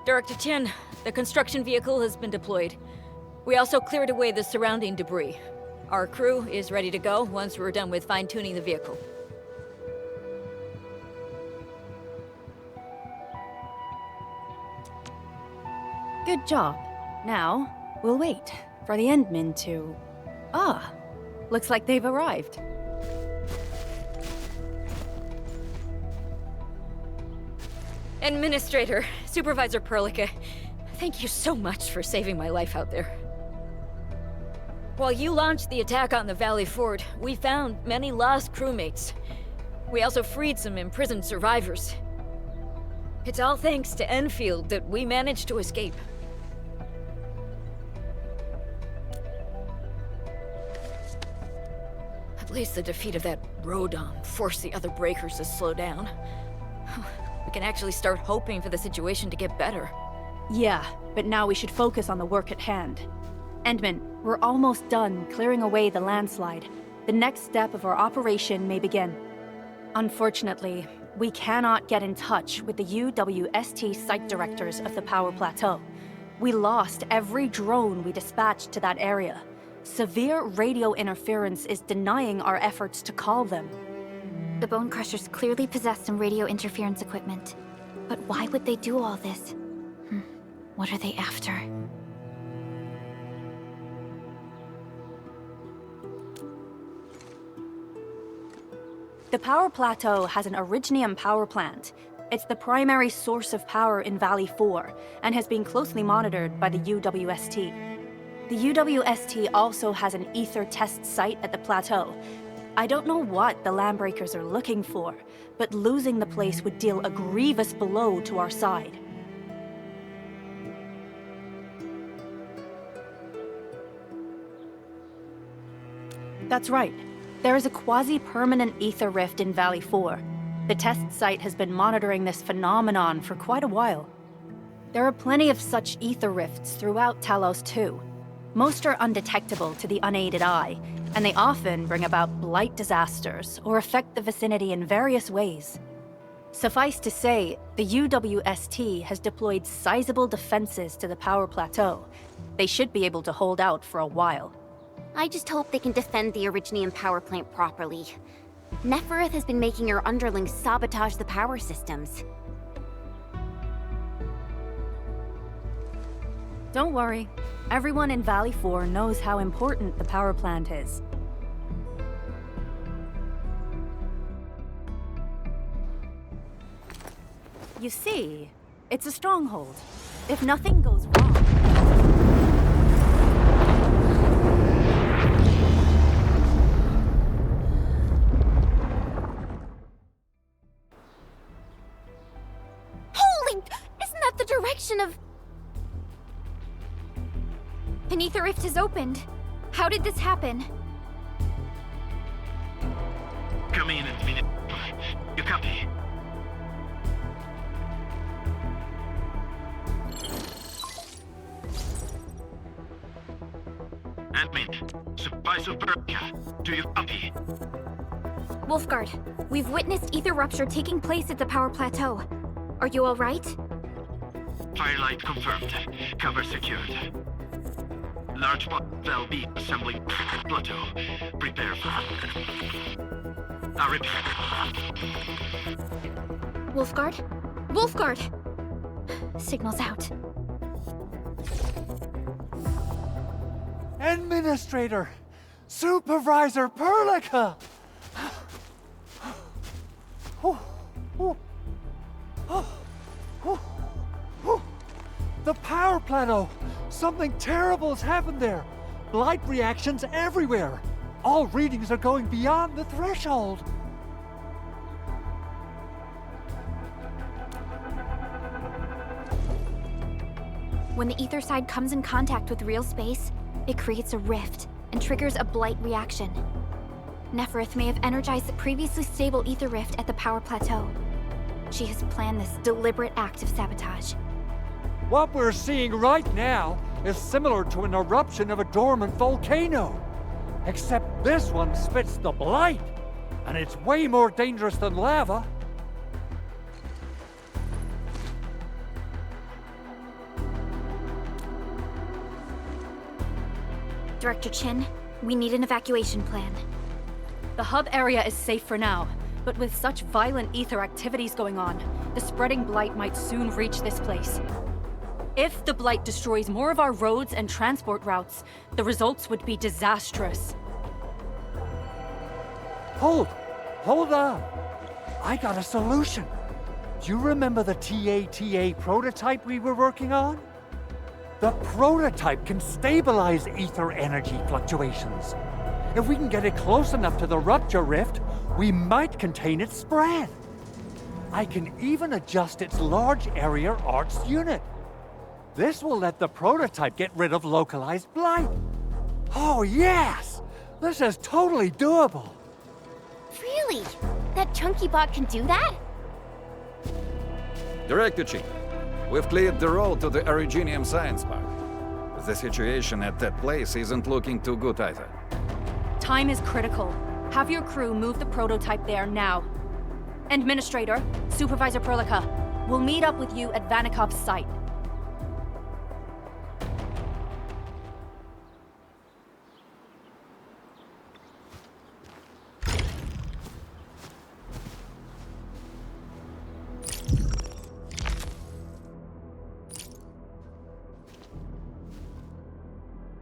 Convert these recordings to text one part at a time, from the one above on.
Director Chen, the construction vehicle has been deployed. We also cleared away the surrounding debris. Our crew is ready to go once we're done with fine-tuning the vehicle. Good job. Now, we'll wait for the Endmen to... Ah, looks like they've arrived. Administrator, Supervisor Perlica, thank you so much for saving my life out there. While you launched the attack on the Valley Fort, we found many lost crewmates. We also freed some imprisoned survivors. It's all thanks to Enfield that we managed to escape. At least the defeat of that Rodon forced the other breakers to slow down. We can actually start hoping for the situation to get better. Yeah, but now we should focus on the work at hand. Endman, we're almost done clearing away the landslide. The next step of our operation may begin. Unfortunately, we cannot get in touch with the UWST site directors of the Power Plateau. We lost every drone we dispatched to that area. Severe radio interference is denying our efforts to call them. The Bone Crushers clearly possess some radio interference equipment. But why would they do all this? What are they after? The Power Plateau has an Originium power plant. It's the primary source of power in Valley 4, and has been closely monitored by the UWST. The UWST also has an ether test site at the plateau. I don't know what the Landbreakers are looking for, but losing the place would deal a grievous blow to our side. That's right. There is a quasi-permanent ether rift in Valley 4. The test site has been monitoring this phenomenon for quite a while. There are plenty of such ether rifts throughout Talos 2. Most are undetectable to the unaided eye, and they often bring about blight disasters or affect the vicinity in various ways. Suffice to say, the UWST has deployed sizable defenses to the Power Plateau. They should be able to hold out for a while. I just hope they can defend the Originium power plant properly. Nefereth has been making her underlings sabotage the power systems. Don't worry. Everyone in Valley 4 knows how important the power plant is. You see, it's a stronghold. If nothing goes wrong... Holy! Isn't that the direction of... An ether rift has opened. How did this happen? Come in and minute. You copy? Admin, Supervisor Perlica, do you copy? Wolfguard, we've witnessed ether rupture taking place at the Power Plateau. Are you all right? Firelight confirmed. Cover secured. Large valve B assembling plateau. Prepare for... I repeat. Wolfguard? Wolfguard! Signal's out. Administrator! Supervisor Perlica! The Power Plateau! Something terrible has happened there! Blight reactions everywhere! All readings are going beyond the threshold! When the ether side comes in contact with real space, it creates a rift and triggers a blight reaction. Nefereth may have energized the previously stable ether rift at the Power Plateau. She has planned this deliberate act of sabotage. What we're seeing right now is similar to an eruption of a dormant volcano. Except this one spits the blight, and it's way more dangerous than lava. Director Chin. We need an evacuation plan. The hub area is safe for now, but with such violent ether activities going on, the spreading blight might soon reach this place. If the blight destroys more of our roads and transport routes, the results would be disastrous. Hold on. I got a solution. Do you remember the TATA prototype we were working on? The prototype can stabilize ether energy fluctuations. If we can get it close enough to the rupture rift, we might contain its spread. I can even adjust its large area arcs unit. This will let the prototype get rid of localized blight. Oh yes! This is totally doable. Really? That chunky bot can do that? Director Chin, we've cleared the road to the Originium Science Park. The situation at that place isn't looking too good either. Time is critical. Have your crew move the prototype there now. Administrator, Supervisor Perlica, we'll meet up with you at Vanikov's site.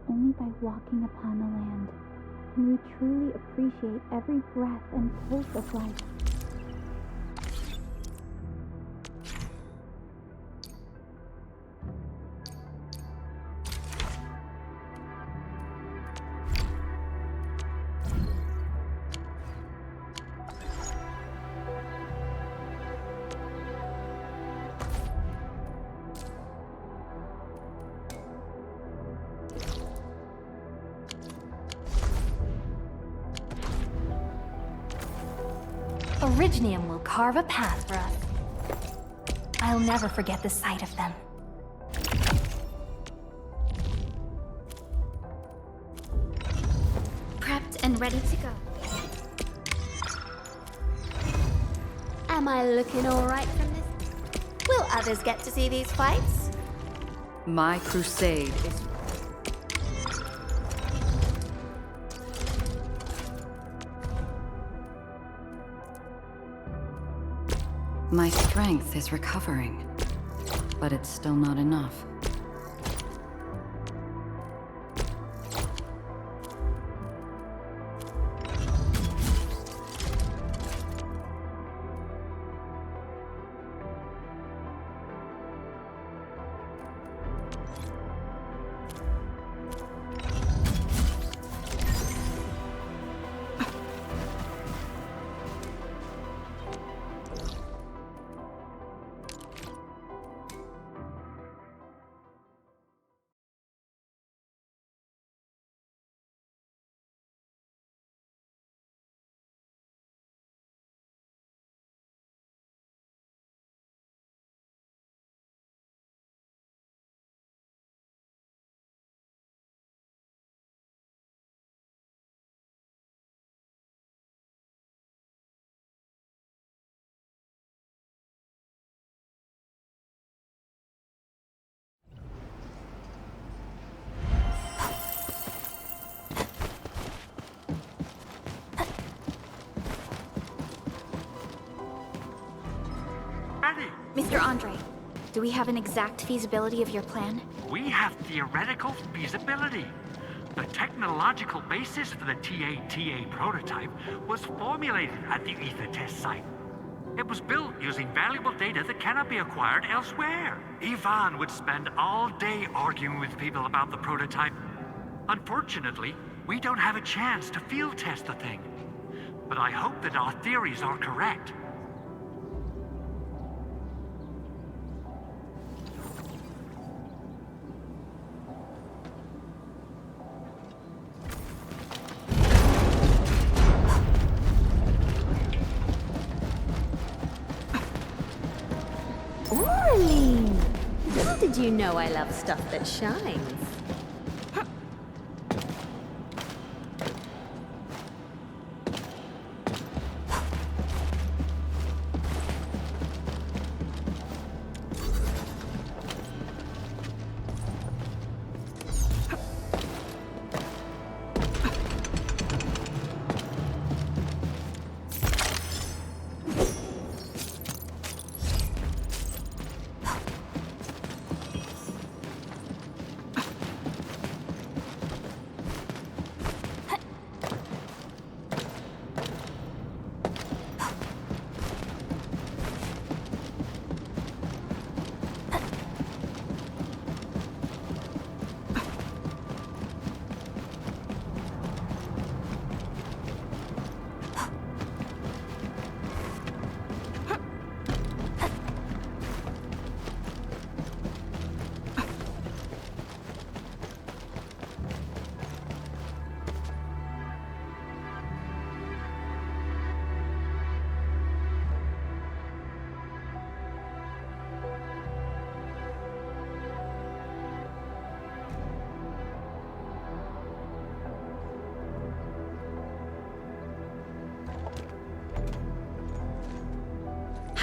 Only by walking upon the land can we truly appreciate every breath and pulse of life. Originium will carve a path for us. I'll never forget the sight of them. Prepped and ready to go. Am I looking alright from this? Will others get to see these fights? My crusade is... My strength is recovering, but it's still not enough. Mr. Andre, do we have an exact feasibility of your plan? We have theoretical feasibility. The technological basis for the TATA prototype was formulated at the Ether test site. It was built using valuable data that cannot be acquired elsewhere. Ivan would spend all day arguing with people about the prototype. Unfortunately, we don't have a chance to field test the thing. But I hope that our theories are correct. Orlean! How did you know I love stuff that shines?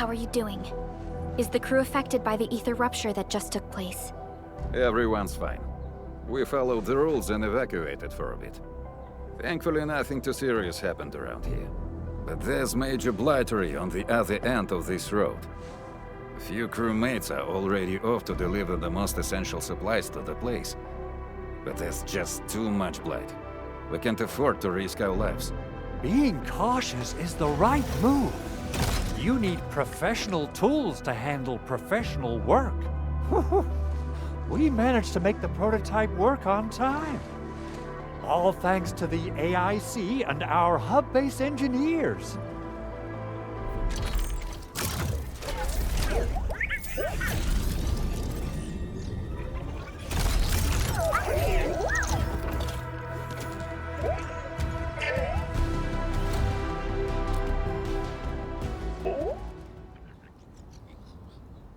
How are you doing? Is the crew affected by the ether rupture that just took place? Everyone's fine. We followed the rules and evacuated for a bit. Thankfully, nothing too serious happened around here. But there's major blightery on the other end of this road. A few crewmates are already off to deliver the most essential supplies to the place. But there's just too much blight. We can't afford to risk our lives. Being cautious is the right move. You need professional tools to handle professional work. We managed to make the prototype work on time. All thanks to the AIC and our hub-base engineers.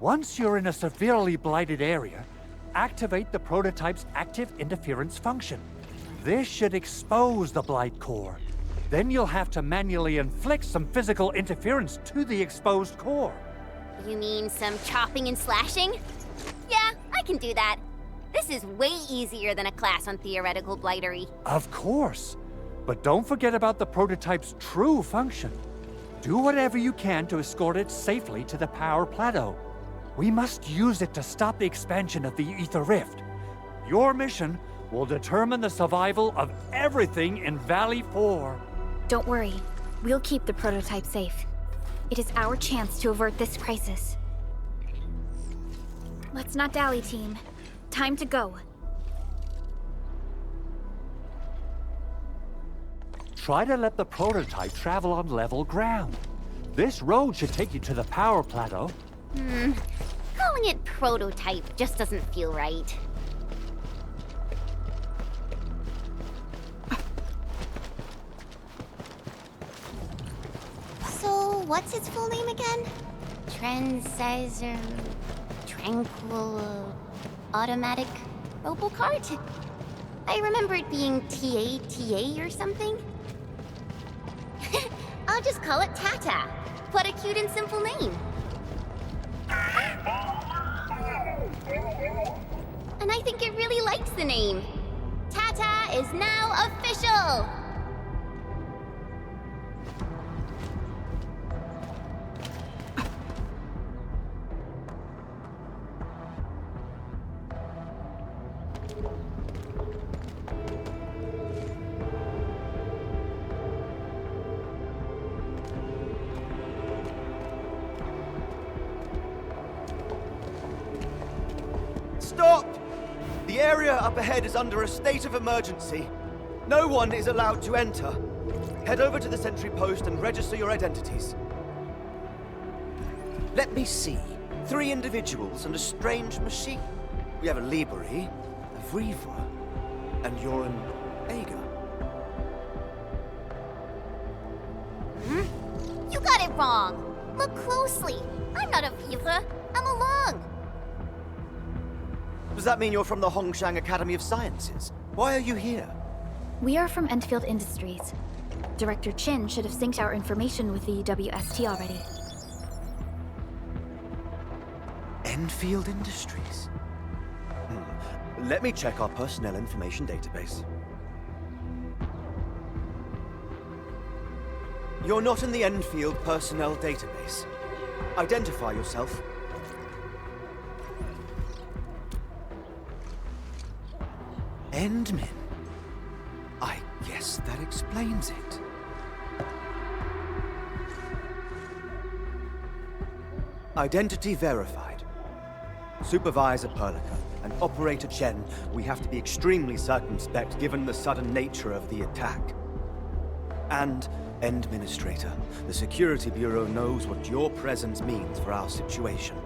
Once you're in a severely blighted area, activate the prototype's active interference function. This should expose the blight core. Then you'll have to manually inflict some physical interference to the exposed core. You mean some chopping and slashing? Yeah, I can do that. This is way easier than a class on theoretical blightery. Of course. But don't forget about the prototype's true function. Do whatever you can to escort it safely to the power plateau. We must use it to stop the expansion of the Ether Rift. Your mission will determine the survival of everything in Valley 4. Don't worry. We'll keep the prototype safe. It is our chance to avert this crisis. Let's not dally, team. Time to go. Try to let the prototype travel on level ground. This road should take you to the power plateau. Calling it prototype just doesn't feel right. So, what's its full name again? Tranquil Automatic Robocart? I remember it being TATA or something. I'll just call it Tata. What a cute and simple name. And I think it really likes the name. Tata is now official! Stop! The area up ahead is under a state of emergency. No one is allowed to enter. Head over to the sentry post and register your identities. Let me see. 3 individuals and a strange machine. We have a Liberi, a Vriva, and you're an Ager. You got it wrong. Look closely. I'm not a Vriva. I'm a Lung. Does that mean you're from the Hongshang Academy of Sciences? Why are you here? We are from Enfield Industries. Director Chin should have synced our information with the WST already. Enfield Industries? Let me check our personnel information database. You're not in the Enfield personnel database. Identify yourself. Endmin. I guess that explains it. Identity verified. Supervisor Perlica and Operator Chen, we have to be extremely circumspect given the sudden nature of the attack. And, Administrator, the Security Bureau knows what your presence means for our situation.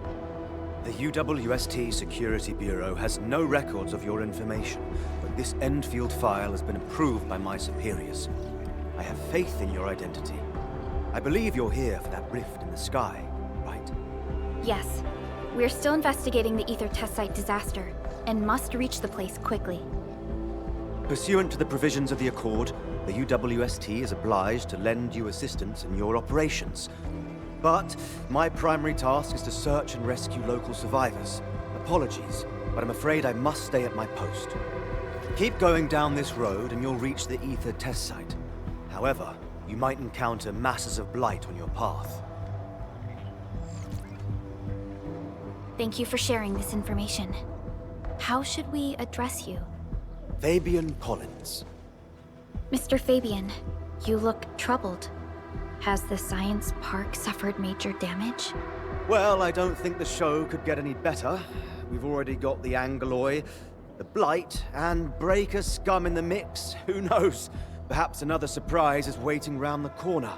The UWST Security Bureau has no records of your information, but this Enfield file has been approved by my superiors. I have faith in your identity. I believe you're here for that rift in the sky, right? Yes. We're still investigating the Ether test site disaster, and must reach the place quickly. Pursuant to the provisions of the Accord, the UWST is obliged to lend you assistance in your operations. But my primary task is to search and rescue local survivors. Apologies, but I'm afraid I must stay at my post. Keep going down this road and you'll reach the Ether test site. However, you might encounter masses of blight on your path. Thank you for sharing this information. How should we address you? Fabian Collins. Mr. Fabian, you look troubled. Has the science park suffered major damage? Well, I don't think the show could get any better. We've already got the Angeloy, the Blight, and Breaker scum in the mix. Who knows? Perhaps another surprise is waiting round the corner.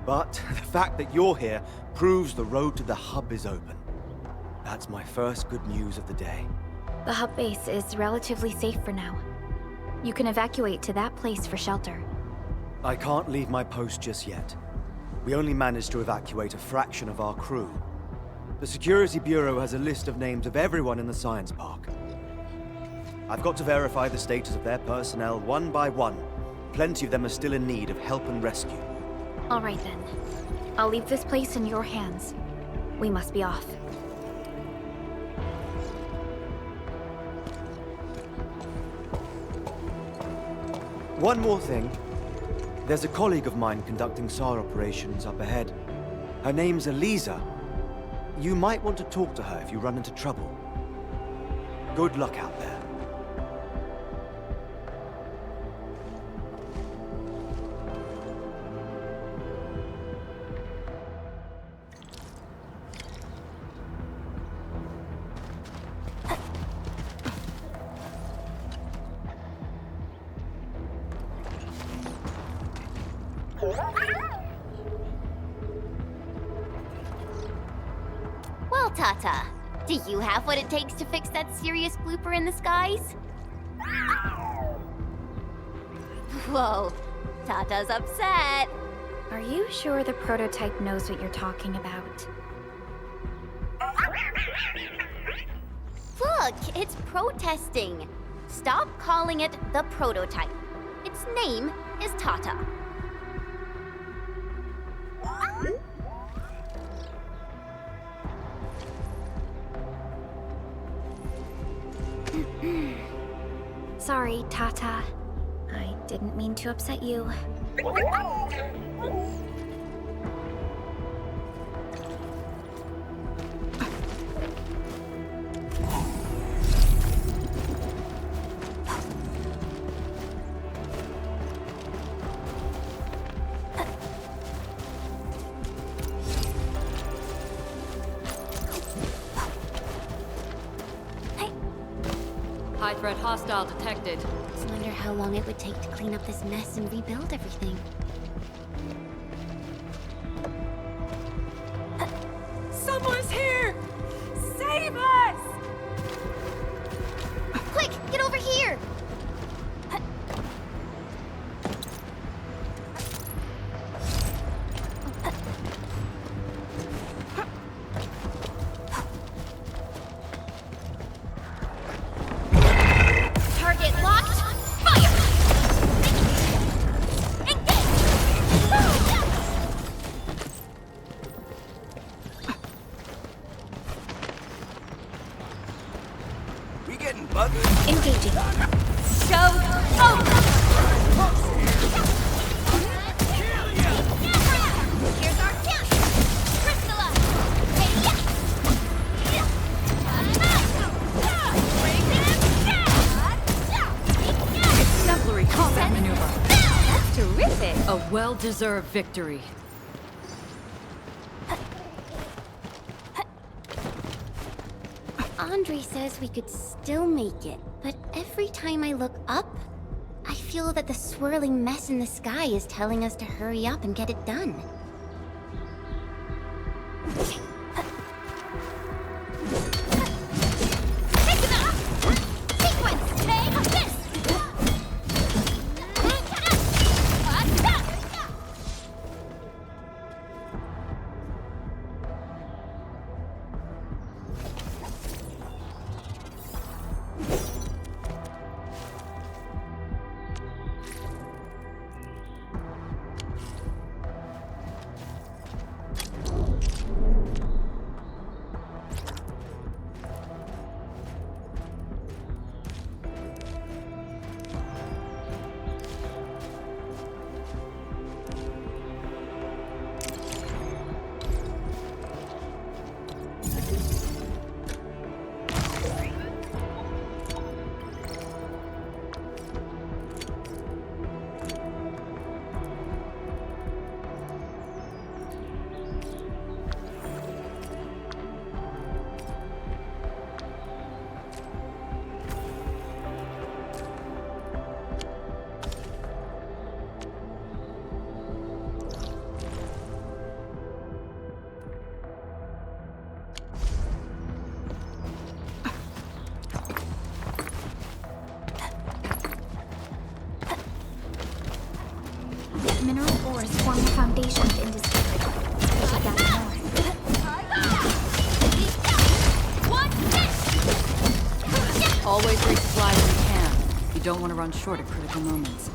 But the fact that you're here proves the road to the hub is open. That's my first good news of the day. The hub base is relatively safe for now. You can evacuate to that place for shelter. I can't leave my post just yet. We only managed to evacuate a fraction of our crew. The Security Bureau has a list of names of everyone in the science park. I've got to verify the status of their personnel one by one. Plenty of them are still in need of help and rescue. All right then. I'll leave this place in your hands. We must be off. One more thing. There's a colleague of mine conducting SAR operations up ahead. Her name's Eliza. You might want to talk to her if you run into trouble. Good luck out there. Well, Tata, do you have what it takes to fix that serious blooper in the skies? Whoa, Tata's upset. Are you sure the prototype knows what you're talking about? Look, it's protesting. Stop calling it the prototype. Its name is Tata. Sorry, Tata. I didn't mean to upset you. High threat hostile detected. Just wonder how long it would take to clean up this mess and rebuild everything. Someone's here! Save us! Quick, get over here! Target locked! Fire! Engage! We getting bugged? Engaging. Show over! Here's our chance! Crystallize! Hey, yeah! Exemplary combat maneuver. That's terrific. A well-deserved victory. Andre says we could still make it, but every time I look up, I feel that the swirling mess in the sky is telling us to hurry up and get it done. Sequence, take this! the foundation of industry. We should gather more. Always resupply when you can. You don't want to run short at critical moments.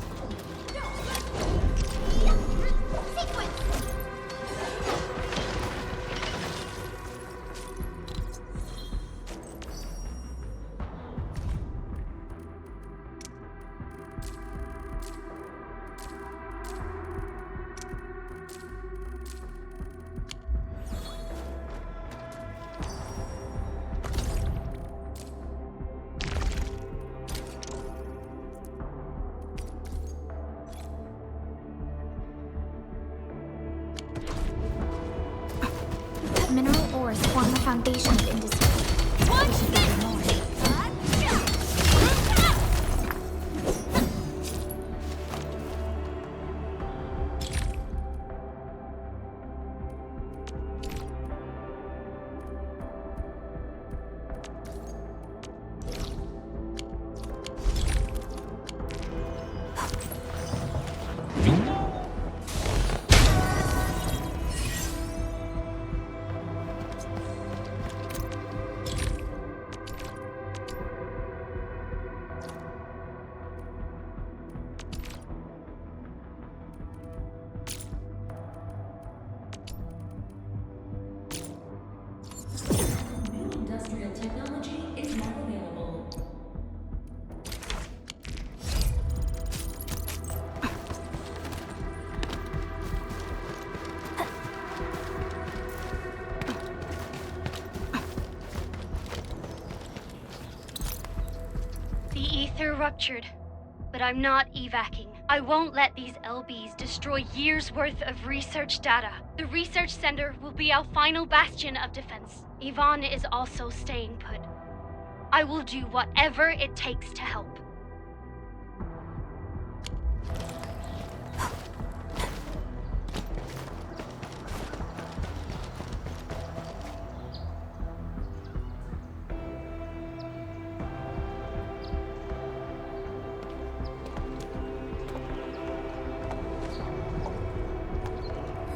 Mineral ores form the foundation of industry. We should gather more. Industrial technology is now available. The ether ruptured, but I'm not evacing. I won't let these LBs destroy years' worth of research data. The research center will be our final bastion of defense. Yvonne is also staying put. I will do whatever it takes to help.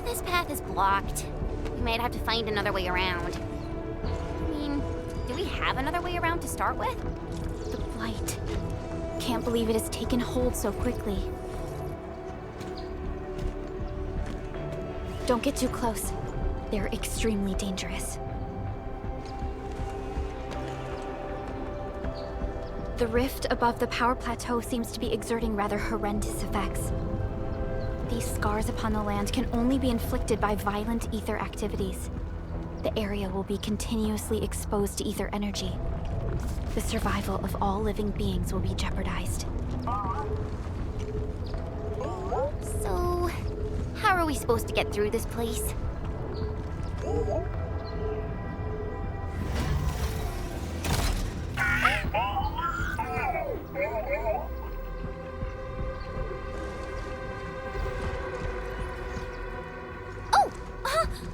This path is blocked. We might have to find another way around. I mean, do we have another way around to start with? The blight. Can't believe it has taken hold so quickly. Don't get too close. They're extremely dangerous. The rift above the power plateau seems to be exerting rather horrendous effects. These scars upon the land can only be inflicted by violent ether activities. The area will be continuously exposed to ether energy. The survival of all living beings will be jeopardized. So, how are we supposed to get through this place?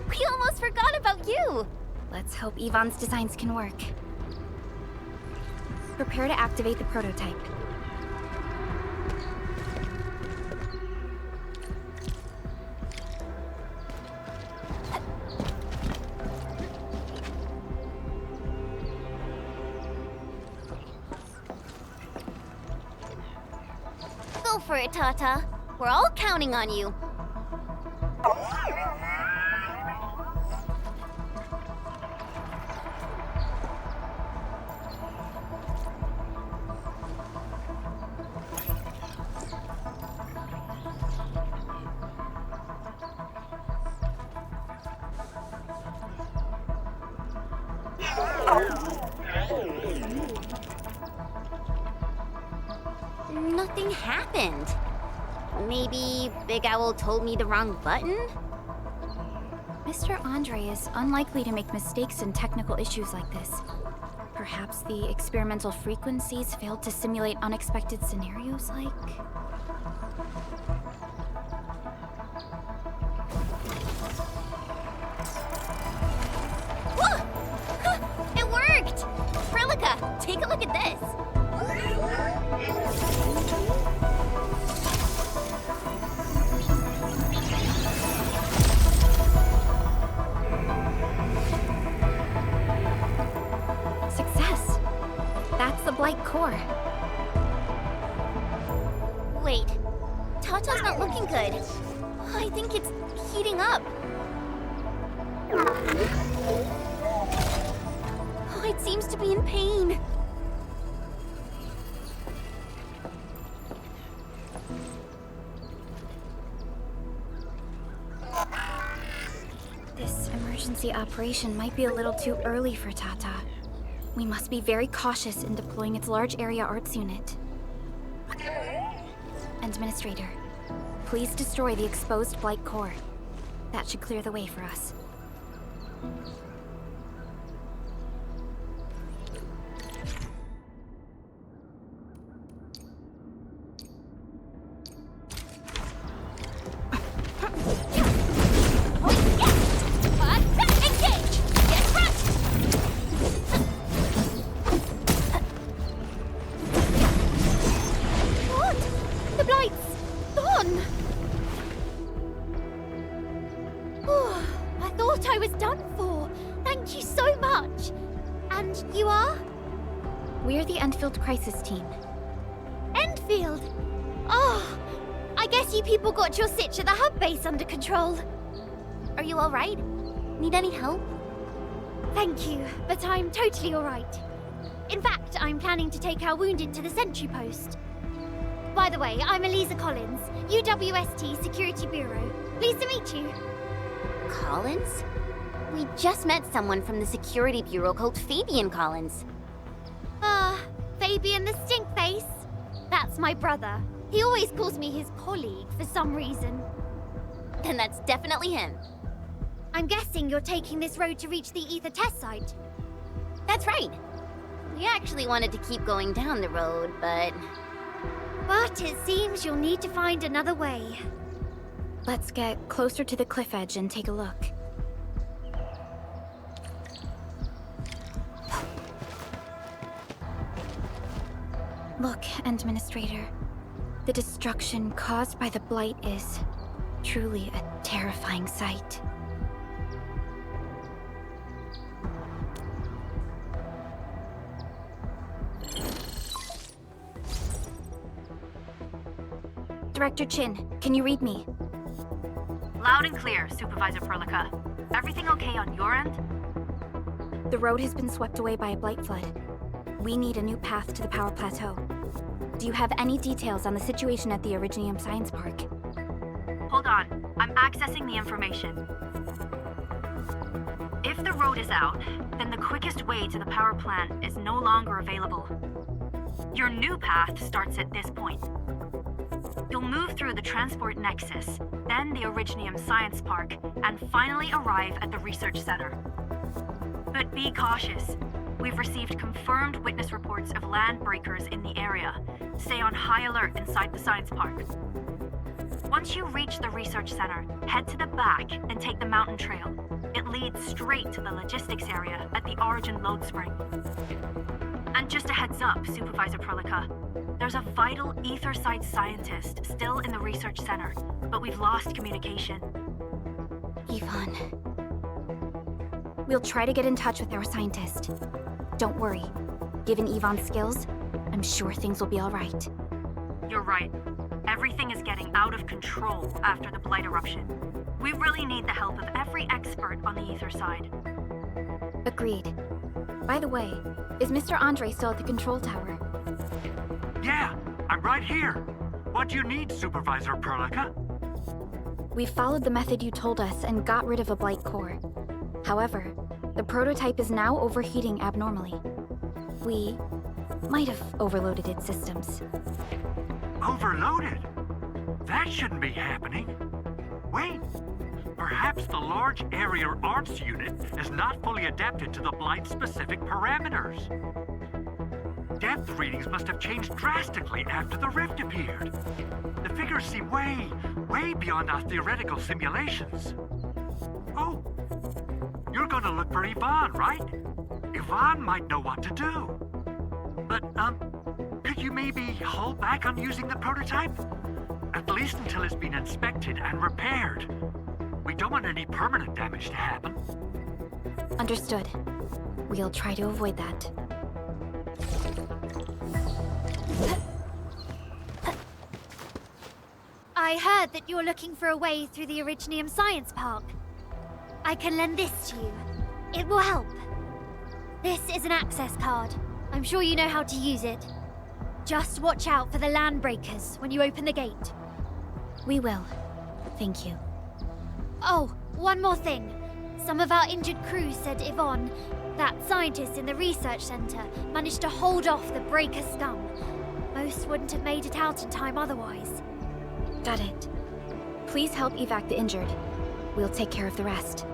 We almost forgot about you! Let's hope Yvonne's designs can work. Prepare to activate the prototype. Go for it, Tata. We're all counting on you. Nothing happened. Maybe Big Owl told me the wrong button? Mr. Andre is unlikely to make mistakes in technical issues like this. Perhaps the experimental frequencies failed to simulate unexpected scenarios like... It worked! Prilica, take a look at this! seems to be in pain. This emergency operation might be a little too early for Tata. We must be very cautious in deploying its large area arts unit. Administrator, please destroy the exposed Blight core. That should clear the way for us. We're the Enfield Crisis Team. Enfield? Oh, I guess you people got your sitch at the hub base under control. Are you alright? Need any help? Thank you, but I'm totally alright. In fact, I'm planning to take our wounded to the sentry post. By the way, I'm Eliza Collins, UWST Security Bureau. Pleased to meet you. Collins? We just met someone from the Security Bureau called Fabian Collins. Fabian the Stinkface? That's my brother. He always calls me his colleague for some reason. Then that's definitely him. I'm guessing you're taking this road to reach the Ether test site. That's right. We actually wanted to keep going down the road, but... But it seems you'll need to find another way. Let's get closer to the cliff edge and take a look. Look, Administrator. The destruction caused by the Blight is truly a terrifying sight. Director Chin, can you read me? Loud and clear, Supervisor Perlica. Everything okay on your end? The road has been swept away by a Blight flood. We need a new path to the power plateau. Do you have any details on the situation at the Originium Science Park? Hold on. I'm accessing the information. If the road is out, then the quickest way to the power plant is no longer available. Your new path starts at this point. You'll move through the Transport Nexus, then the Originium Science Park, and finally arrive at the Research Center. But be cautious. We've received confirmed witness reports of land breakers in the area. Stay on high alert inside the science park. Once you reach the research center, head to the back and take the mountain trail. It leads straight to the logistics area at the Origin load spring. And just a heads up, Supervisor Perlica. There's a vital ether site scientist still in the research center, but we've lost communication. Yvonne. We'll try to get in touch with our scientist. Don't worry. Given Yvonne's skills, I'm sure things will be all right. You're right. Everything is getting out of control after the Blight eruption. We really need the help of every expert on the ether side. Agreed. By the way, is Mr. Andre still at the control tower? Yeah, I'm right here. What do you need, Supervisor Perlica? We followed the method you told us and got rid of a Blight core. However, the prototype is now overheating abnormally. We might have overloaded its systems. Overloaded? That shouldn't be happening. Wait, perhaps the large area arts unit is not fully adapted to the Blight-specific parameters. Depth readings must have changed drastically after the rift appeared. The figures seem way beyond our theoretical simulations. Oh, you're gonna look for Yvonne, right? Yvonne might know what to do. But, could you maybe hold back on using the prototype? At least until it's been inspected and repaired. We don't want any permanent damage to happen. Understood. We'll try to avoid that. I heard that you're looking for a way through the Originium Science Park. I can lend this to you. It will help. This is an access card. I'm sure you know how to use it. Just watch out for the land breakers when you open the gate. We will. Thank you. Oh, one more thing. Some of our injured crew said Yvonne, that scientist in the research center, managed to hold off the breaker scum. Most wouldn't have made it out in time otherwise. Got it. Please help evac the injured. We'll take care of the rest.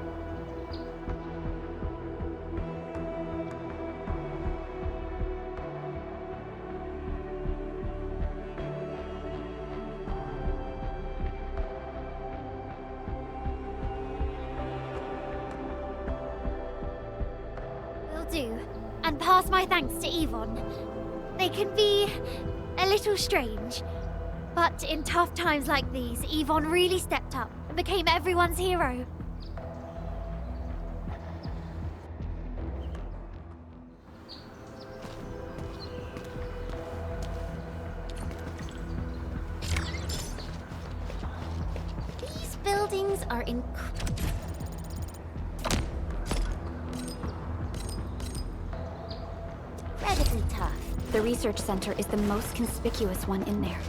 Will do. And pass my thanks to Yvonne. They can be a little strange. But in tough times like these, Yvonne really stepped up and became everyone's hero. These buildings are incredibly tough. The research center is the most conspicuous one in there.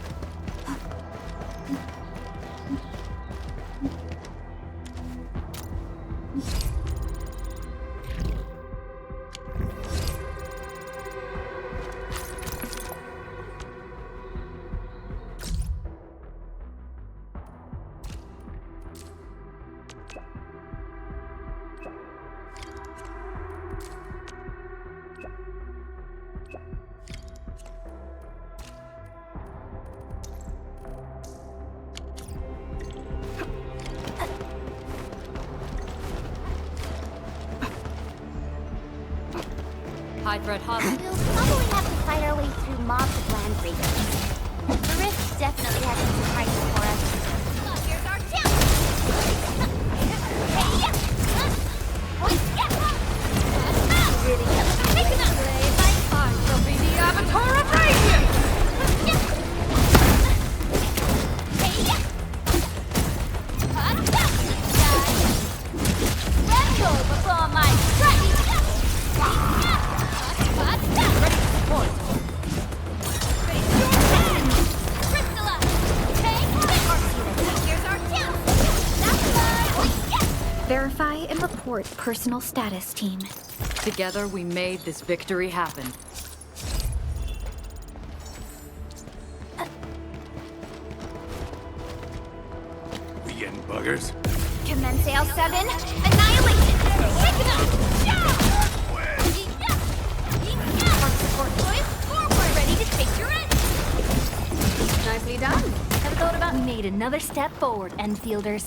High threat hostile. We'll probably have to fight our way through mobs of land breakers. The Rift definitely has some surprises for us. Look, here's our challenge! Hey, yeah! Really take another way, I shall be the avatar of radiance! Tremble before my strike! Verify and report personal status, team. Together, we made this victory happen. We getting buggers? Commence L7, annihilation! Take it up! Support boys, forward! Ready to take your end! Nicely done. Never thought about. We made another step forward, Enfielders.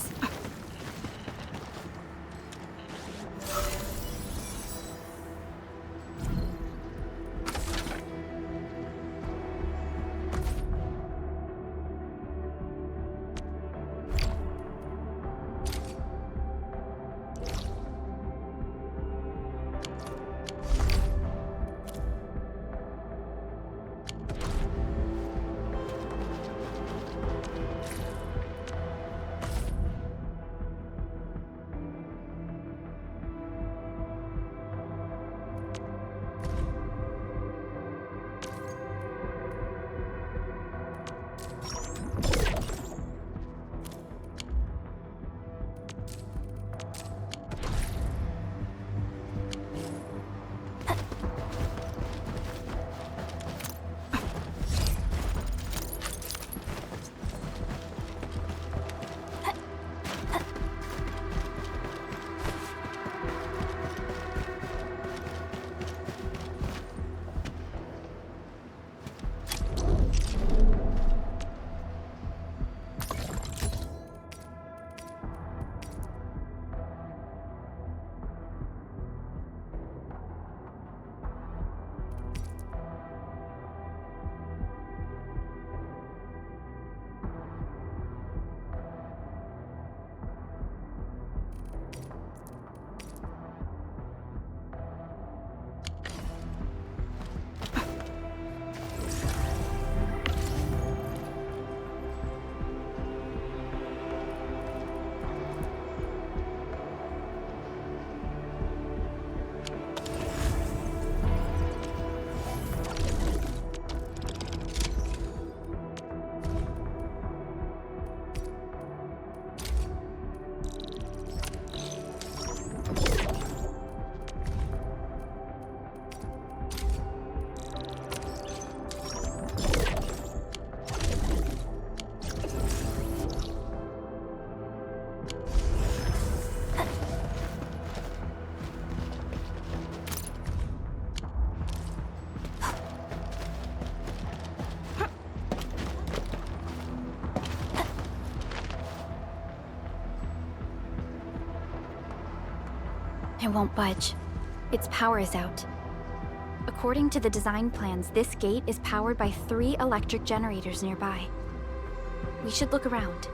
It won't budge. Its power is out. According to the design plans, this gate is powered by 3 electric generators nearby. We should look around.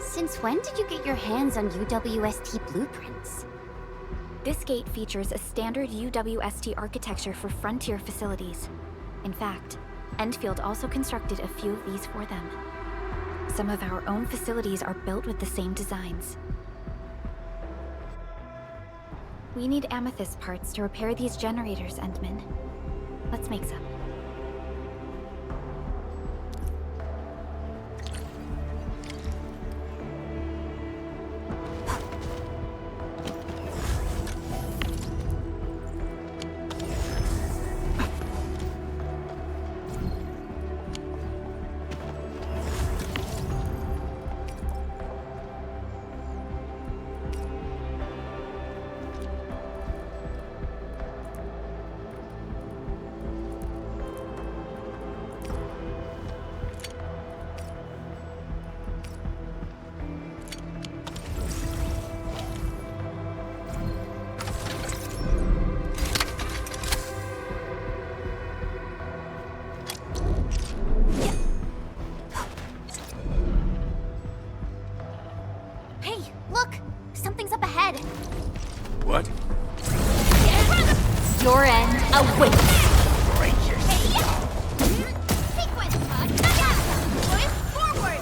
Since when did you get your hands on UWST blueprints? This gate features a standard UWST architecture for Frontier facilities. In fact, Enfield also constructed a few of these for them. Some of our own facilities are built with the same designs. We need amethyst parts to repair these generators, Endman. Let's make some. What? Your end awaits. Sequence pod, push forward.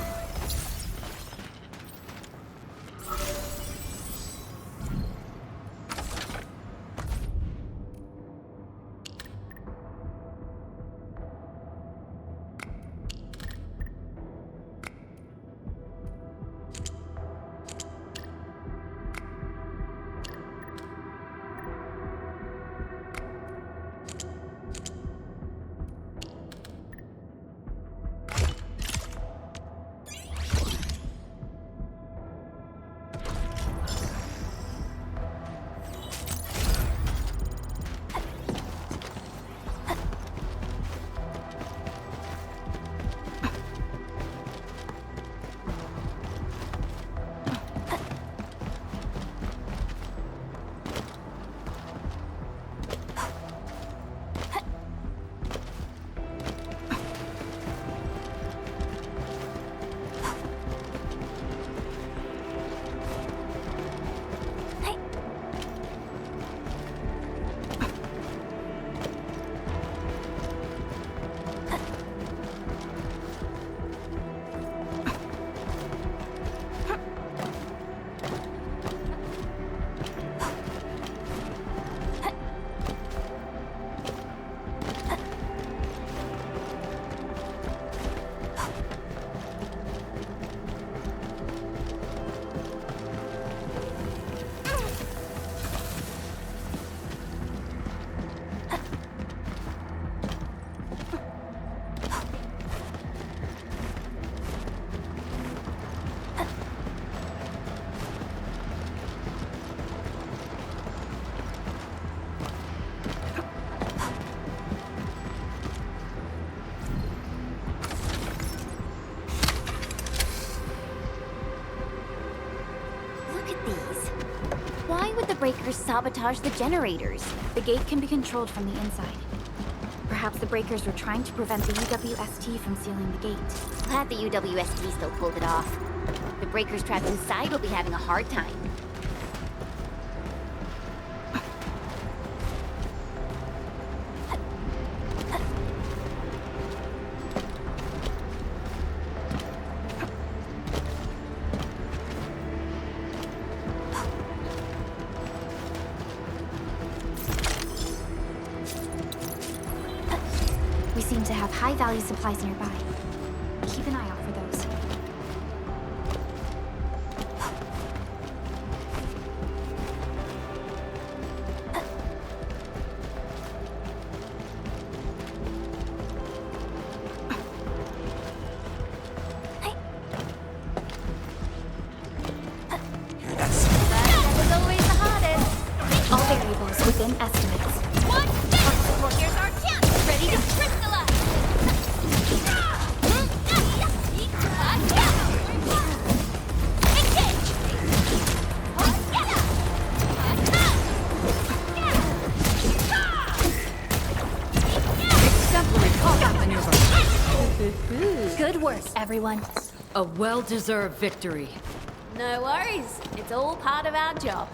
Breakers sabotage the generators. The gate can be controlled from the inside. Perhaps the breakers were trying to prevent the UWST from sealing the gate. Glad the UWST still pulled it off. The breakers trapped inside will be having a hard time. We seem to have high-value supplies nearby. Keep an eye out for those. That was always the hardest. All variables within estimates. What? Well, here's our chance. Ready to crystallize. work, everyone. A well-deserved victory. No worries. It's all part of our job.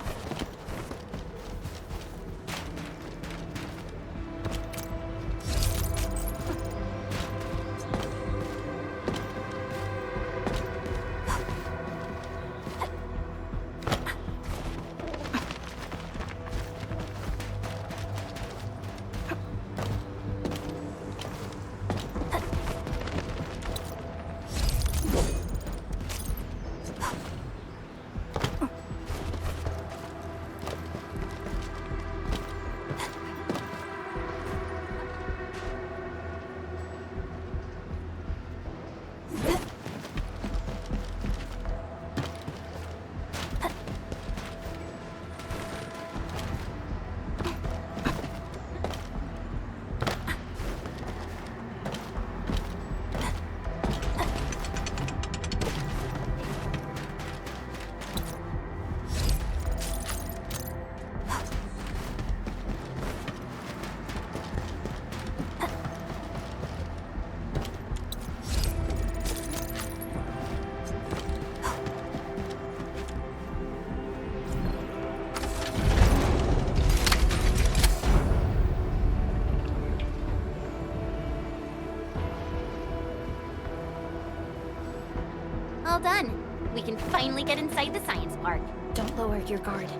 All done. We can finally get inside the science park. Don't lower your guard.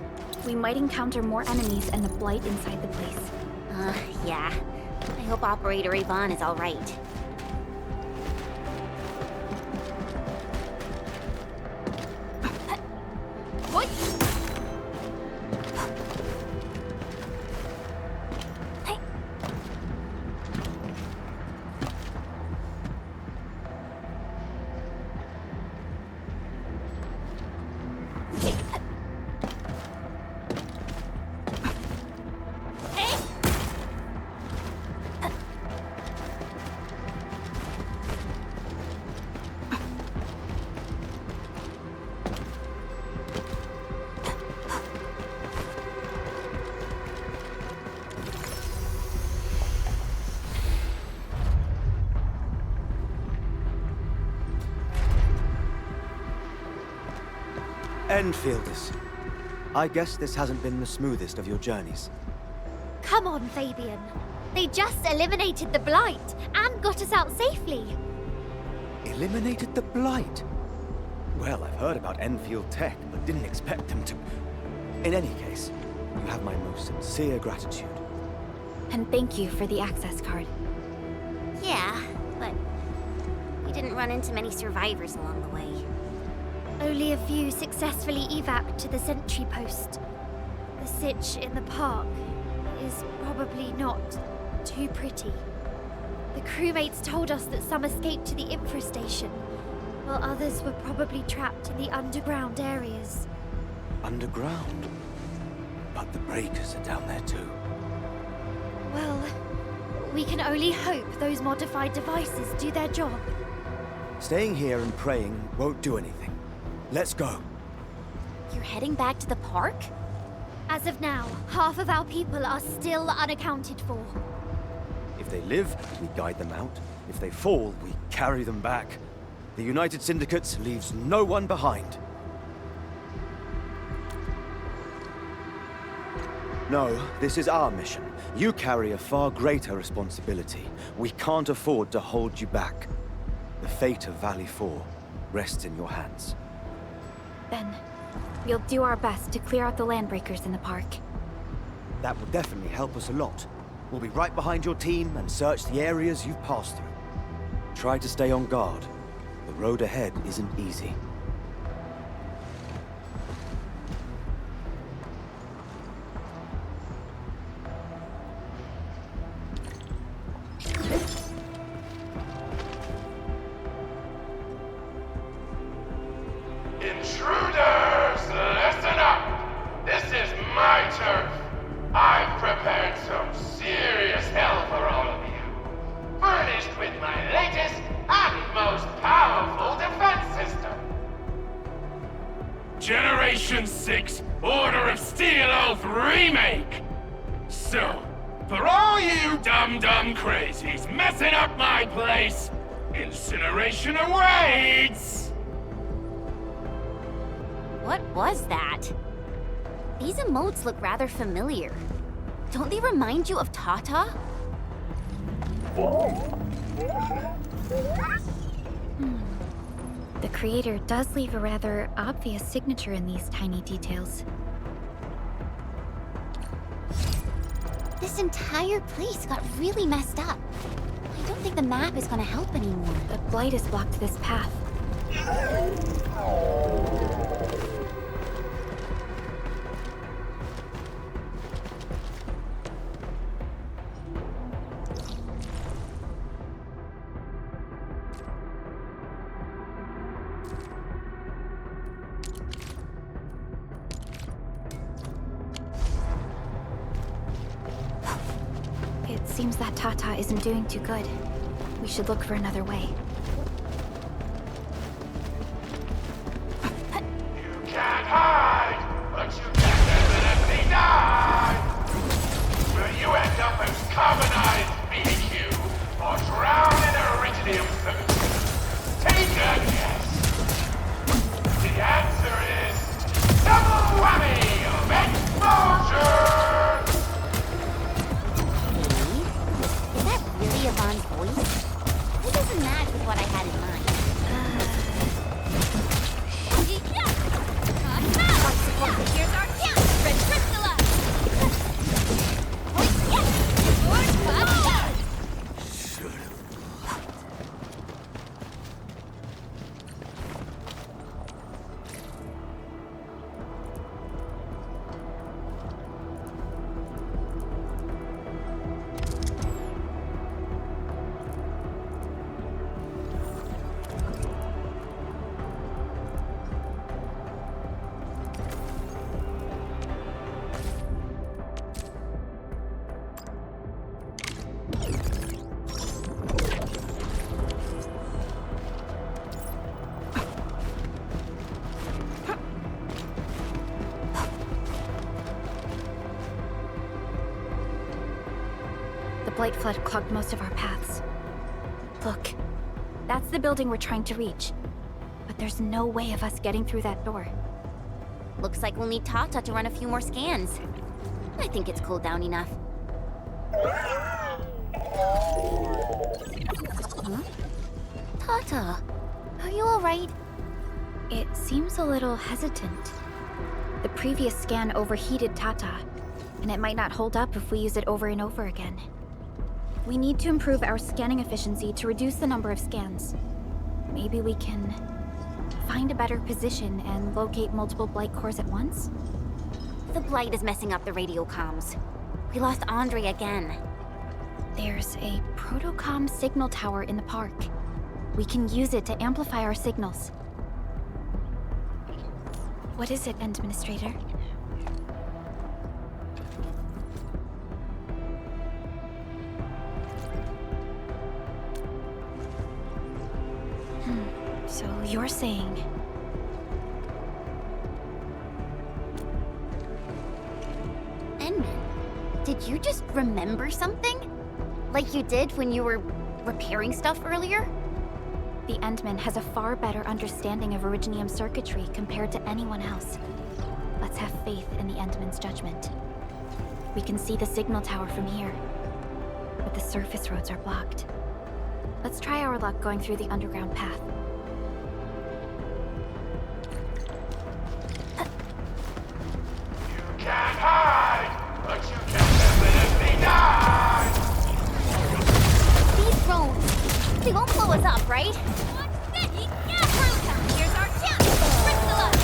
We might encounter more enemies and the Blight inside the place. Yeah. I hope Operator Yvonne is all right. What? Enfielders. I guess this hasn't been the smoothest of your journeys. Come on, Fabian. They just eliminated the Blight and got us out safely. Eliminated the Blight? Well, I've heard about Enfield Tech, but didn't expect them to... In any case, you have my most sincere gratitude. And thank you for the access card. Yeah, but we didn't run into many survivors along the way. Only a few successfully evac'd to the sentry post. The sitch in the park is probably not too pretty. The crewmates told us that some escaped to the infrastation, while others were probably trapped in the underground areas. Underground? But the breakers are down there too. Well, we can only hope those modified devices do their job. Staying here and praying won't do anything. Let's go. You're heading back to the park? As of now, half of our people are still unaccounted for. If they live, we guide them out. If they fall, we carry them back. The United Syndicate leaves no one behind. No, this is our mission. You carry a far greater responsibility. We can't afford to hold you back. The fate of Valley 4 rests in your hands. Then, we'll do our best to clear out the landbreakers in the park. That will definitely help us a lot. We'll be right behind your team and search the areas you've passed through. Try to stay on guard. The road ahead isn't easy. Intruders, listen up! This is my turf. I've prepared some serious hell for all of you. Furnished with my latest and most powerful defense system. Generation 6 Order of Steel Oath Remake! So, for all you dumb crazies messing up my place, Incineration awaits! What was that? These emotes look rather familiar. Don't they remind you of Tata? The creator does leave a rather obvious signature in these tiny details. This entire place got really messed up. I don't think the map is gonna help anymore. The blight has blocked this path. It seems that Tata isn't doing too good. We should look for another way. You can't hide, but you can definitely die! Will you end up as carbonized BQ or drown in iridium solution? Take a guess! The answer is double whammy of exposure! Is that really Yvonne's voice? It doesn't match with what I had in mind. Here's our chance! Red crystallize! The blight flood clogged most of our paths. Look, that's the building we're trying to reach. But there's no way of us getting through that door. Looks like we'll need Tata to run a few more scans. I think it's cooled down enough. Huh? Tata, are you alright? It seems a little hesitant. The previous scan overheated Tata, and it might not hold up if we use it over and over again. We need to improve our scanning efficiency to reduce the number of scans. Maybe we can find a better position and locate multiple blight cores at once? The blight is messing up the radio comms. We lost Andre again. There's a protocom signal tower in the park. We can use it to amplify our signals. What is it, Administrator? So you're saying... Enman, did you just remember something? Like you did when you were repairing stuff earlier? The Endman has a far better understanding of Originium circuitry compared to anyone else. Let's have faith in the Endman's judgment. We can see the signal tower from here, but the surface roads are blocked. Let's try our luck going through the underground path. You can't hide, but you can definitely die! These drones, they won't blow us up, right? Here's our chance! Crystallize!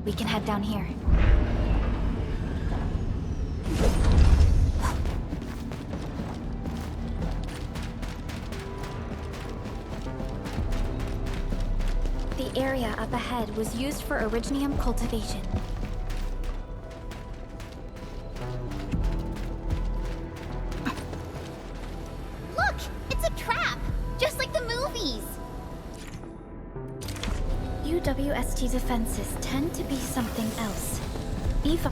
We can head down here. area up ahead was used for originium cultivation. Look! It's a trap! Just like the movies! UWST defenses tend to be something else. Eva...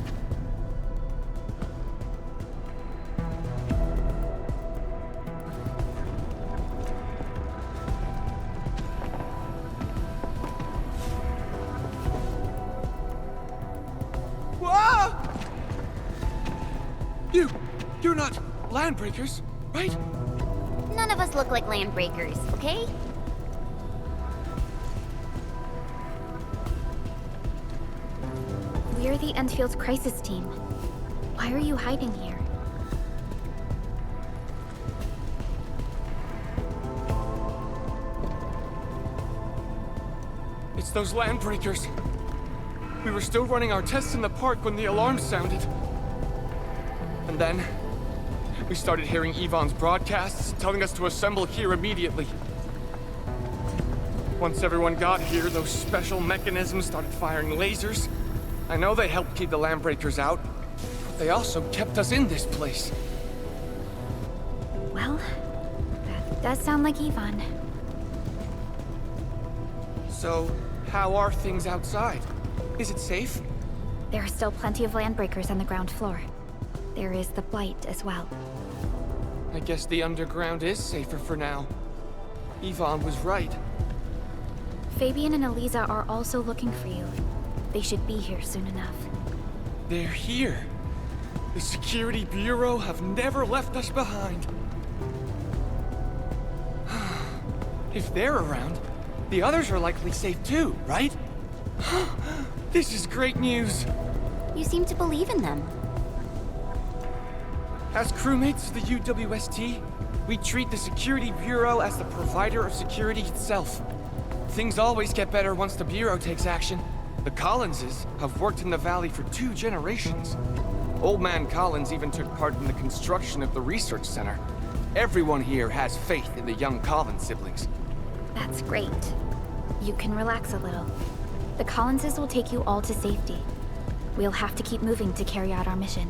You're not landbreakers, right? None of us look like landbreakers, okay? We're the Enfield Crisis Team. Why are you hiding here? It's those landbreakers. We were still running our tests in the park when the alarm sounded. And then, we started hearing Yvonne's broadcasts telling us to assemble here immediately. Once everyone got here, those special mechanisms started firing lasers. I know they helped keep the landbreakers out, but they also kept us in this place. Well, that does sound like Yvonne. So, how are things outside? Is it safe? There are still plenty of landbreakers on the ground floor. There is the Blight as well. I guess the underground is safer for now. Yvonne was right. Fabian and Eliza are also looking for you. They should be here soon enough. They're here. The Security Bureau have never left us behind. If they're around, the others are likely safe too, right? This is great news. You seem to believe in them. As crewmates of the UWST, we treat the Security Bureau as the provider of security itself. Things always get better once the Bureau takes action. The Collinses have worked in the Valley for 2 generations. Old Man Collins even took part in the construction of the research center. Everyone here has faith in the young Collins siblings. That's great. You can relax a little. The Collinses will take you all to safety. We'll have to keep moving to carry out our mission.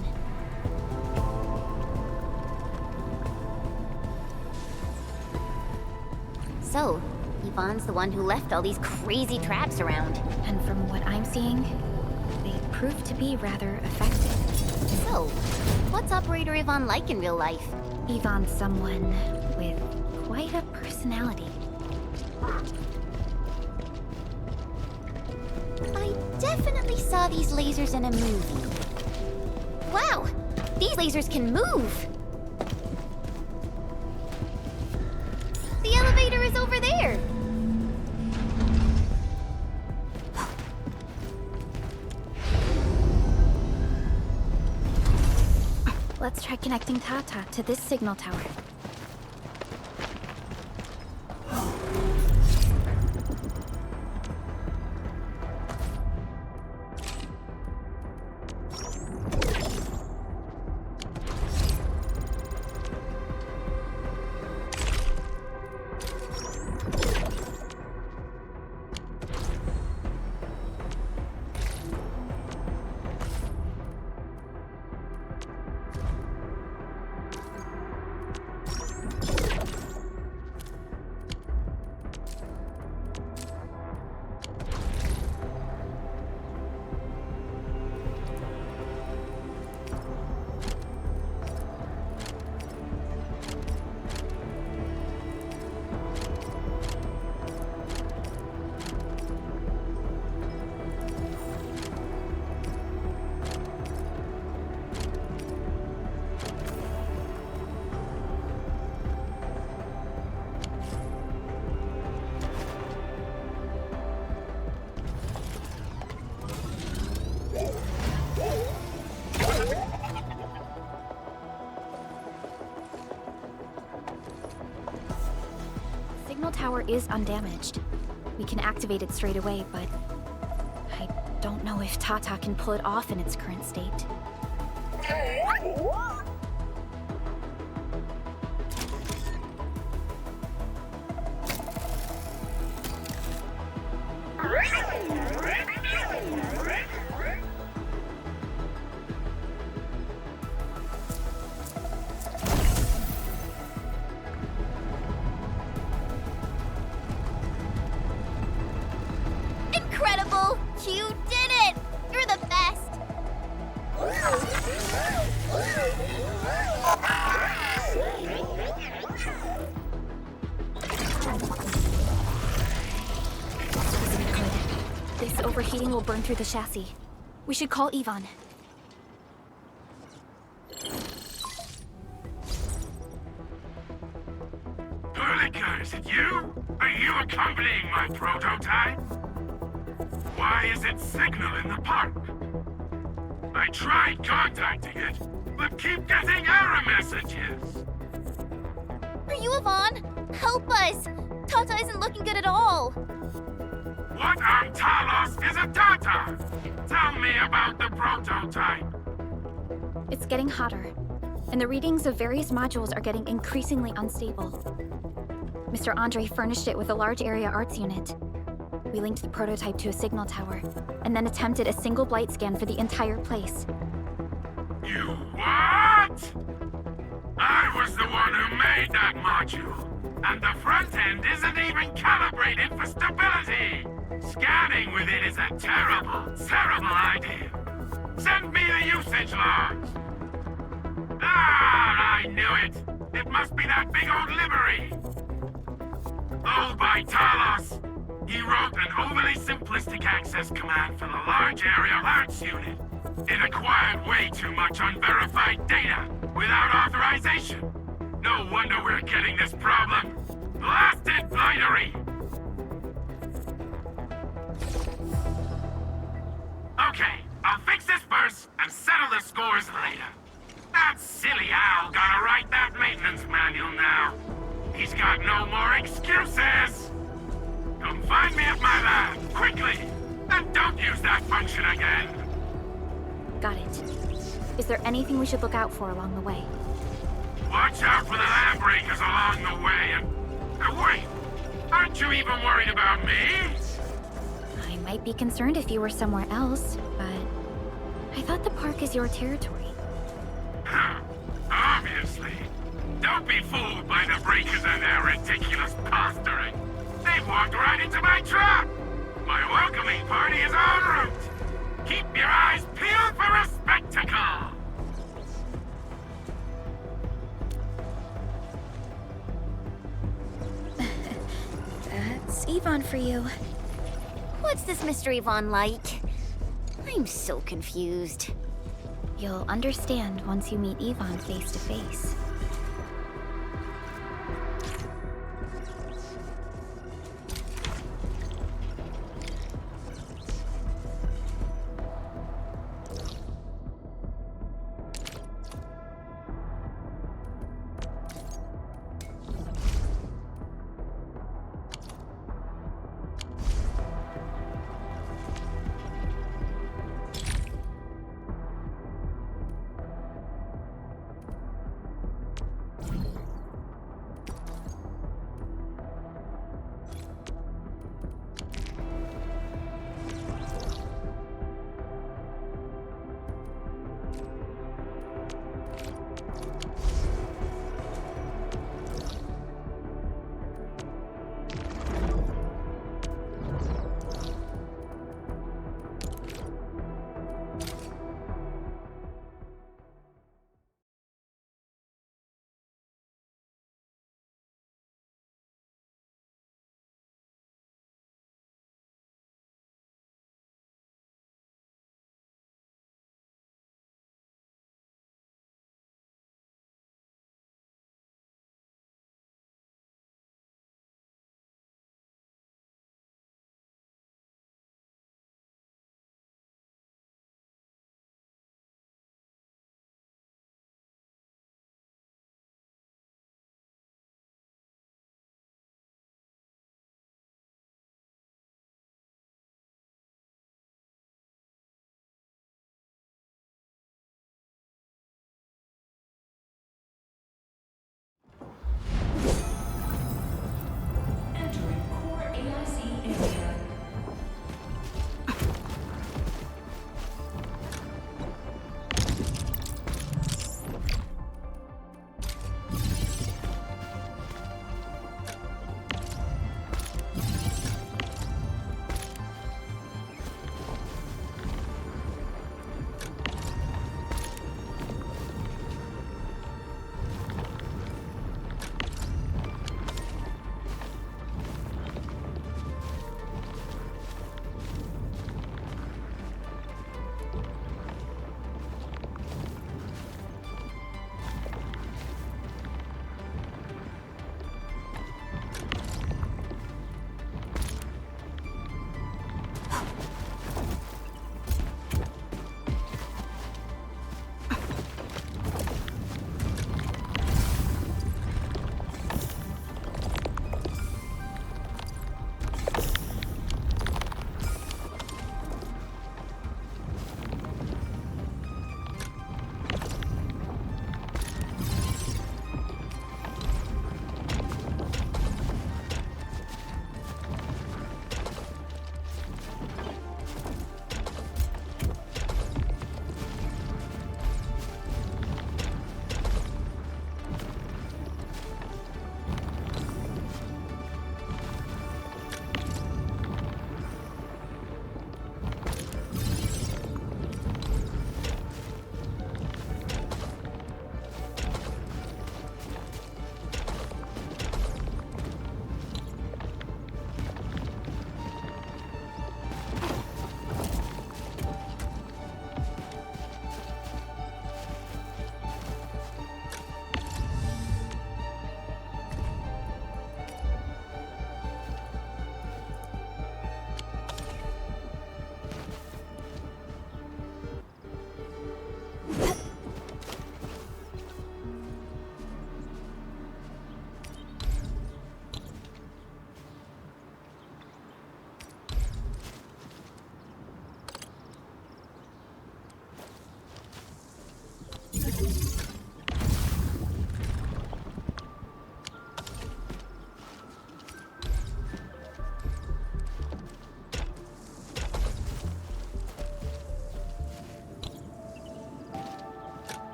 So, Yvonne's the one who left all these crazy traps around. And from what I'm seeing, they prove to be rather effective. So, what's Operator Yvonne like in real life? Yvonne's someone with quite a personality. I definitely saw these lasers in a movie. Wow! These lasers can move! The elevator is over there! Let's try connecting Tata to this signal tower. Signal tower is undamaged. We can activate it straight away, but I don't know if Tata can pull it off in its current state. incredible! You did it! You're the best! This overheating will burn through the chassis. We should call Yvonne. Perlica, is it you? Are you accompanying my prototype? Why is it signal in the park? I tried contacting it, but keep getting error messages. Are you Yvonne? Help us! Tata isn't looking good at all. What on Talos is a Tata? Tell me about the prototype. It's getting hotter, and the readings of various modules are getting increasingly unstable. Mr. Andre furnished it with a large area arts unit. We linked the prototype to a signal tower, and then attempted a single blight scan for the entire place. You what? I was the one who made that module, and the front end isn't even calibrated for stability. Scanning with it is a terrible, terrible idea. Send me the usage logs. Ah, I knew it. It must be that big old livery. Owned by Talos. He wrote an overly simplistic access command for the large area arts unit. It acquired way too much unverified data without authorization. No wonder we're getting this problem. Blasted blightery! Okay, I'll fix this first and settle the scores later. That silly owl gotta write that maintenance manual now. He's got no more excuses! Come find me at my lab, quickly! And don't use that function again! Got it. Is there anything we should look out for along the way? Watch out for the land breakers along the way and... wait! Aren't you even worried about me? I might be concerned if you were somewhere else, but... I thought the park is your territory. Obviously. Don't be fooled by the breakers and their ridiculous posturing. They walked right into my trap! My welcoming party is en route! Keep your eyes peeled for a spectacle! That's Yvonne for you. What's this Mr. Yvonne like? I'm so confused. You'll understand once you meet Yvonne face to face.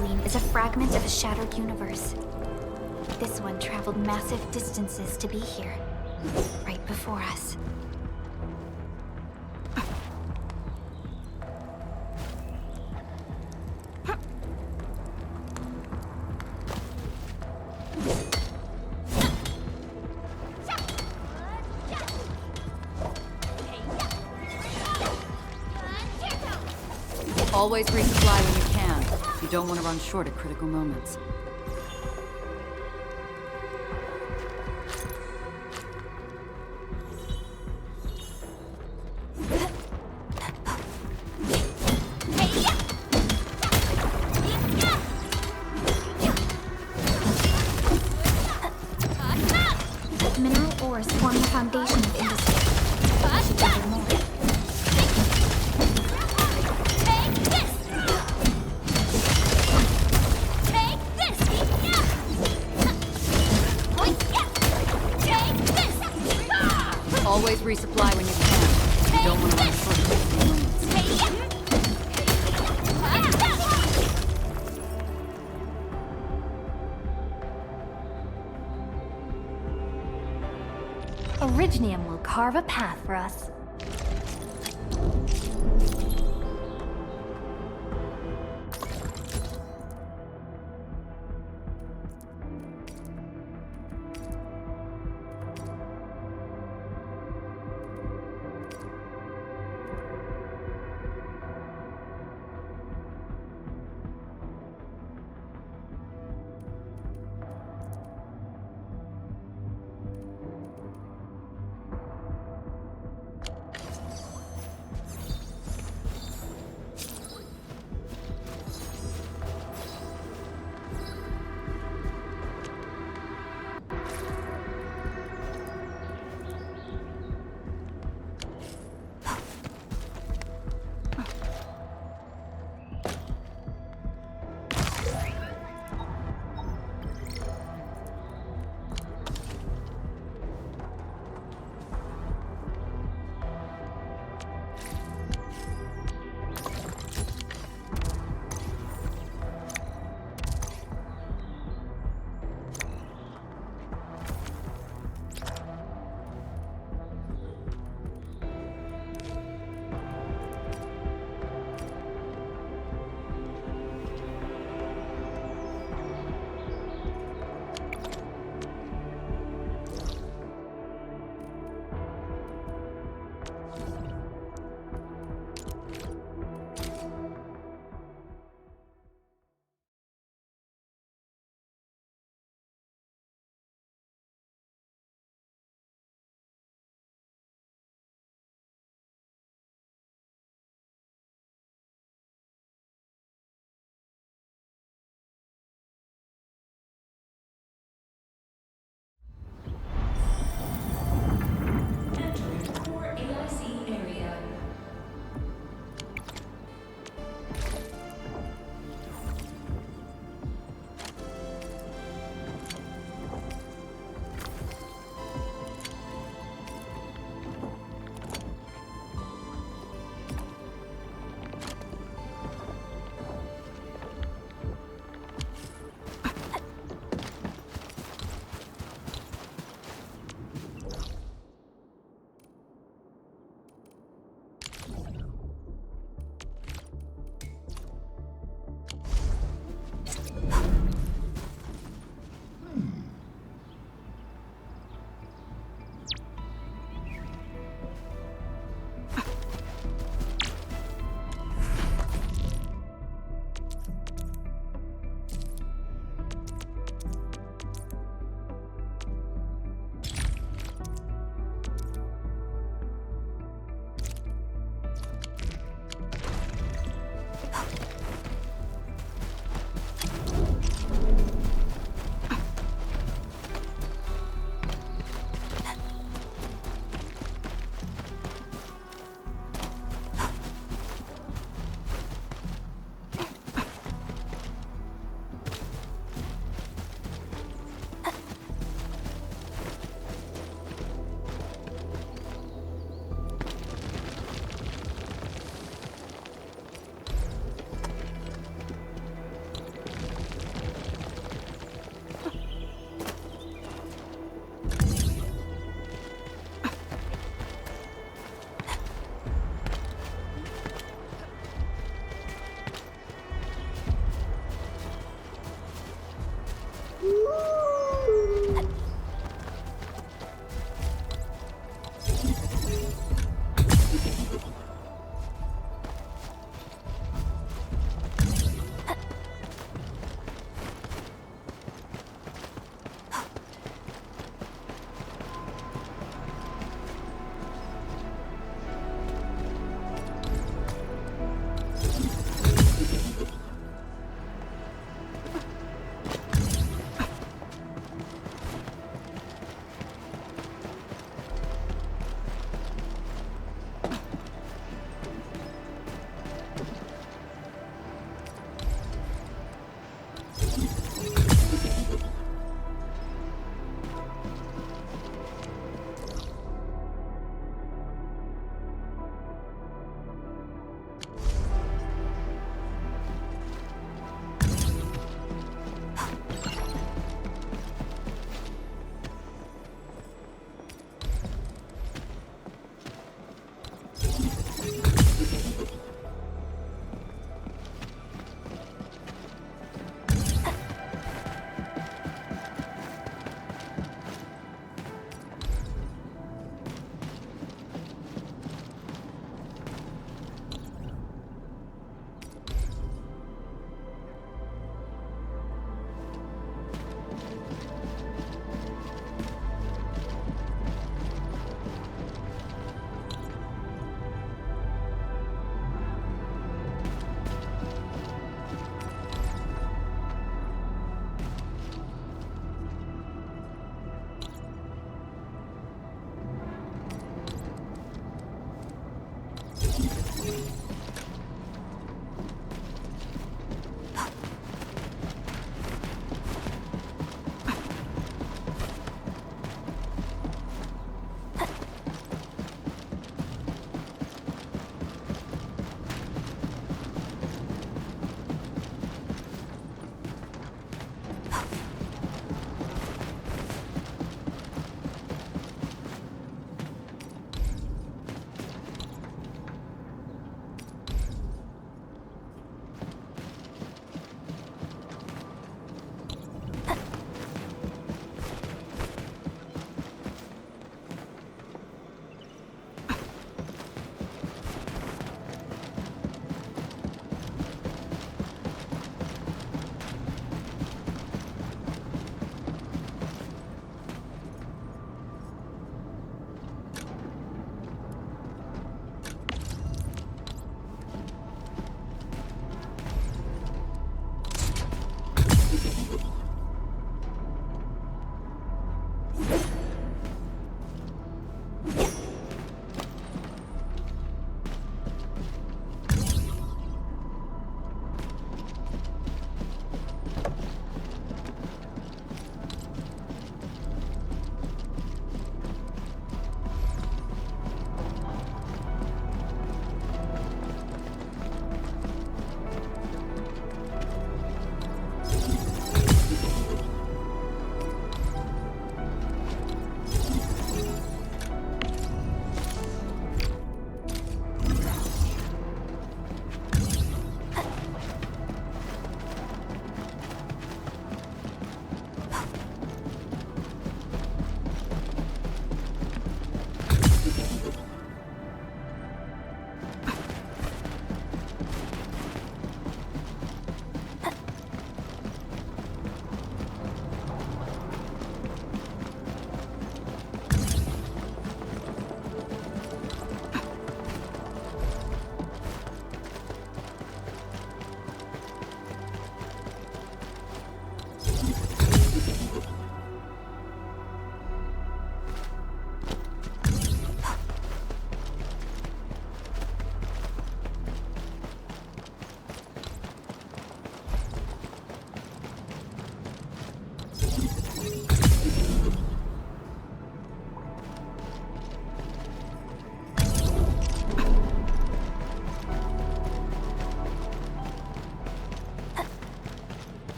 Arlene is a fragment of a shattered universe. This one traveled massive distances to be here, right before us. Always resupply when you can. You don't want to run short at critical moments. Mineral ores form the foundation of industry. We should gather more. Always resupply when you can. You don't want to run short at critical moments. Originium will carve a path for us.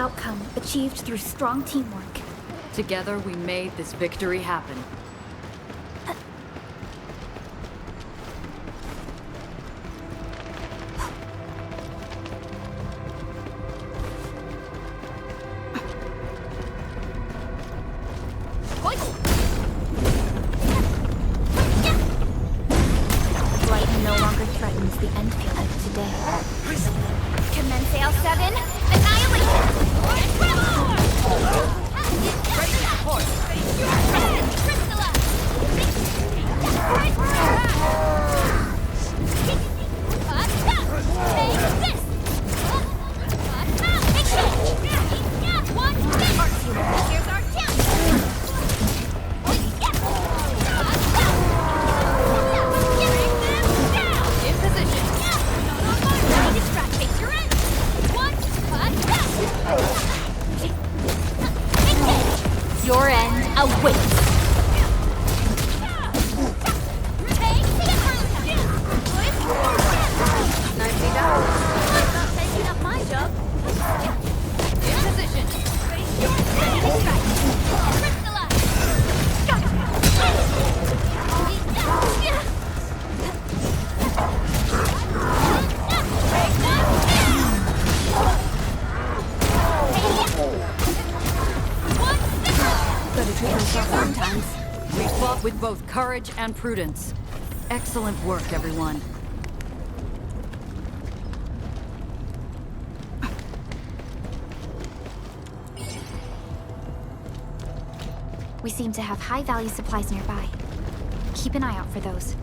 outcome achieved through strong teamwork. Together, we made this victory happen. Blight no longer threatens the Enfield of today. Commence AL7, annihilation! Your end awaits. Nicely done. Not taking up my job. In position. Ready to strike. Gotta treat yourself sometimes. We fought with both courage and prudence. Excellent work, everyone. We seem to have high-value supplies nearby. Keep an eye out for those.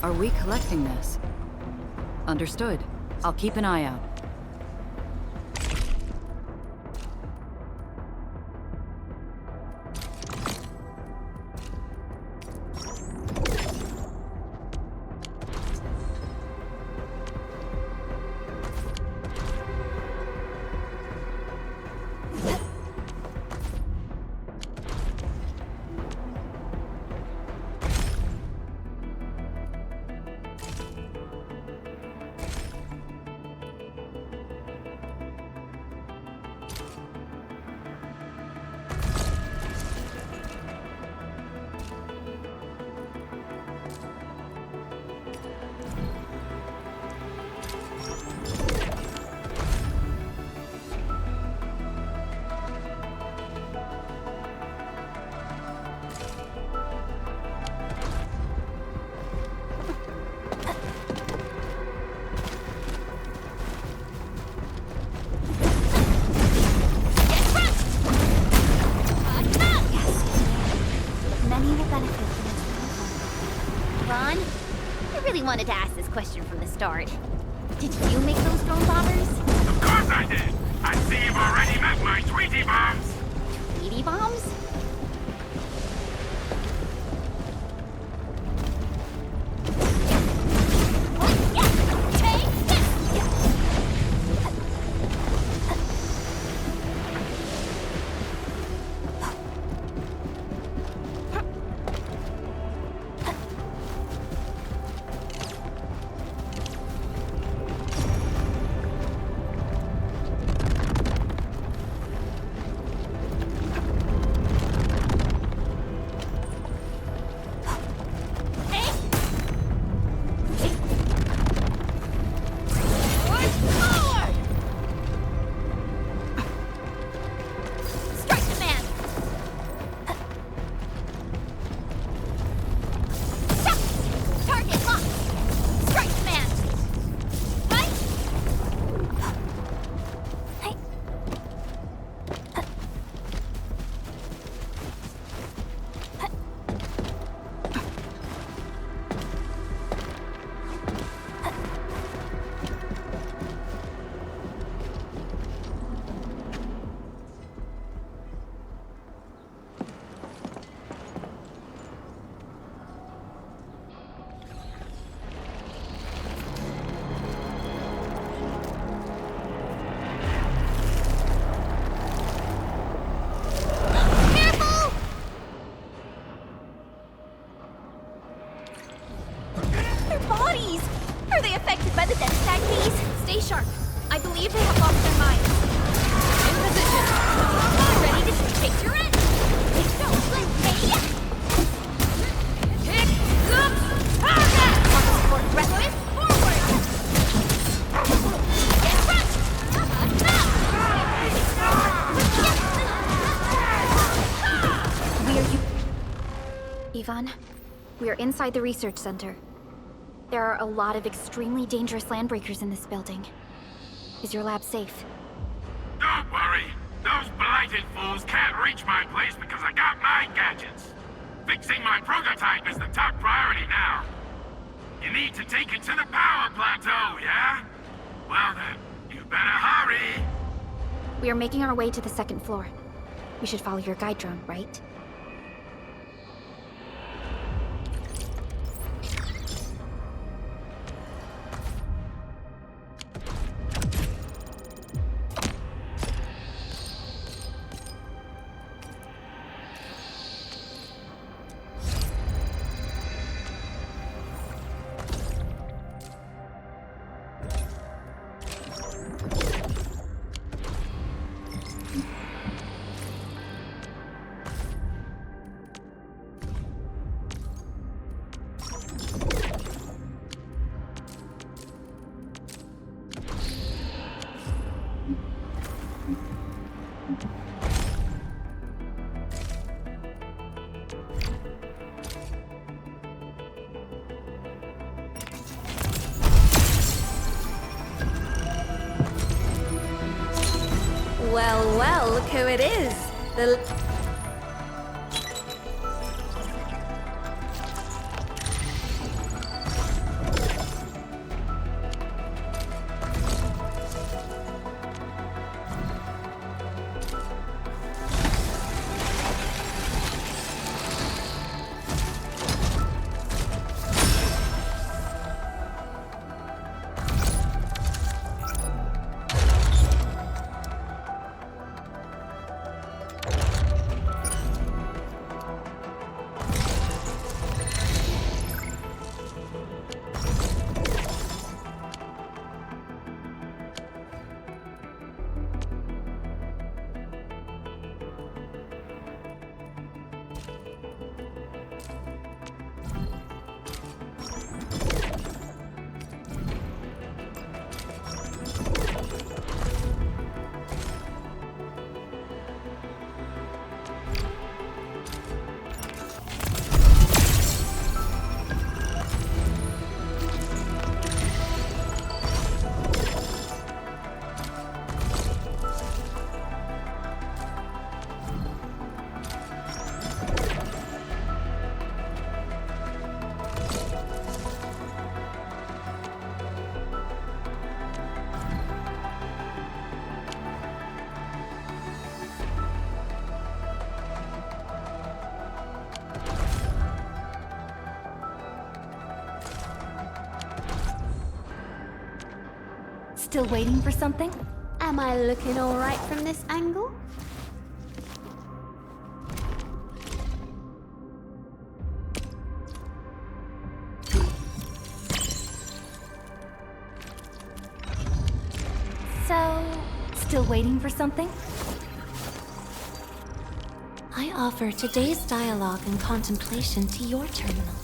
Are we collecting this? Understood. I'll keep an eye out. Ron, I really wanted to ask this question from the start. Did you make those drone bombers? Of course I did! I see you've already met my Tweety bombs! Tweety bombs? freeze! Are they affected by the death tag keys? Stay sharp. I believe they have lost their minds. In position. Ready to take your end. Don't let me. Pick up target! Support breakfast forward. Get front. Where are you? Ivan, we are inside the research center. There are a lot of extremely dangerous landbreakers in this building. Is your lab safe? Don't worry. Those blighted fools can't reach my place because I got my gadgets. Fixing my prototype is the top priority now. You need to take it to the power plateau, yeah? Well then, you better hurry. We are making our way to the second floor. We should follow your guide drone, right? Well, look who it is. The... Still waiting for something? Am I looking alright from this angle? So, still waiting for something? I offer today's dialogue and contemplation to your terminal.